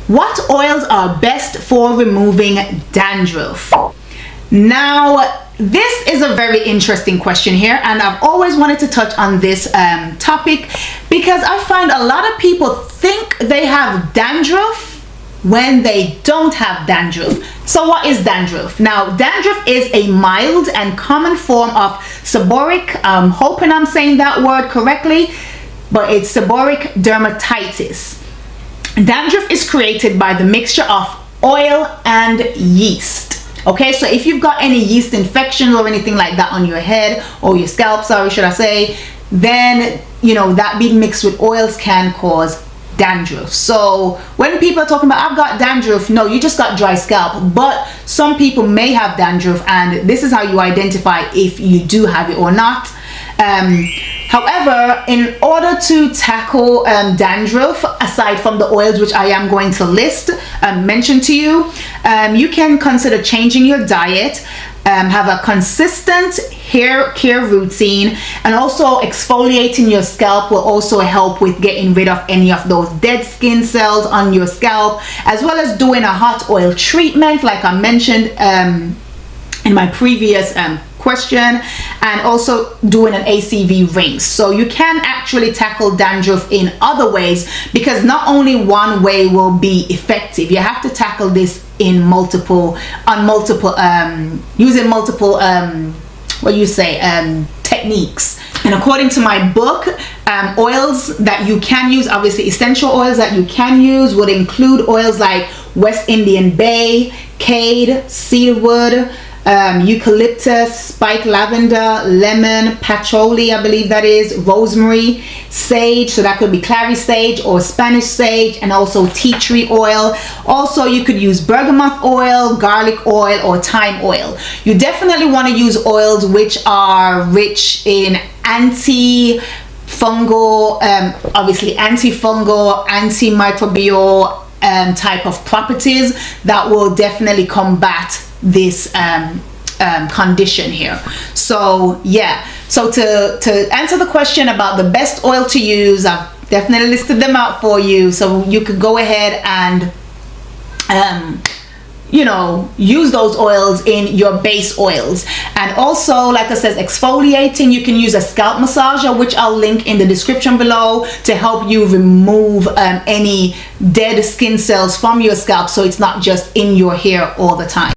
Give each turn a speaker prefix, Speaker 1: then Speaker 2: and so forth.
Speaker 1: What oils are best for removing dandruff? Now, this is a very interesting question here, and I've always wanted to touch on this topic because I find a lot of people think they have dandruff when they don't have dandruff. So what is dandruff? Now, dandruff is a mild and common form of seborrheic, I'm hoping I'm saying that word correctly, but it's seborrheic dermatitis. Dandruff is created by the mixture of oil and yeast. Okay, so if you've got any yeast infections or anything like that on your head or your scalp, sorry, should I say, then, you know, that being mixed with oils can cause dandruff. So when people are talking about I've got dandruff, no, you just got dry scalp. But some people may have dandruff, and this is how you identify if you do have it or not. However, in order to tackle dandruff, aside from the oils which I am going to list, mention to you, you can consider changing your diet, have a consistent hair care routine, and also exfoliating your scalp will also help with getting rid of any of those dead skin cells on your scalp, as well as doing a hot oil treatment like I mentioned in my previous question, and also doing an ACV rinse. So you can actually tackle dandruff in other ways, because not only one way will be effective. You have to tackle this in using multiple techniques. And according to my book, oils that you can use, obviously essential oils that you can use would include oils like West Indian bay, cade, cedarwood, eucalyptus, spike lavender, lemon, patchouli, I believe that is, rosemary, sage, so that could be clary sage or Spanish sage, and also tea tree oil. Also, you could use bergamot oil, garlic oil, or thyme oil. You definitely want to use oils which are rich in antifungal, obviously antifungal, antimicrobial type of properties that will definitely combat this condition here. So yeah, so to answer the question about the best oil to use, I've definitely listed them out for you, so you could go ahead and you know, use those oils in your base oils. And also, like I said, exfoliating, you can use a scalp massager, which I'll link in the description below, to help you remove any dead skin cells from your scalp, so it's not just in your hair all the time.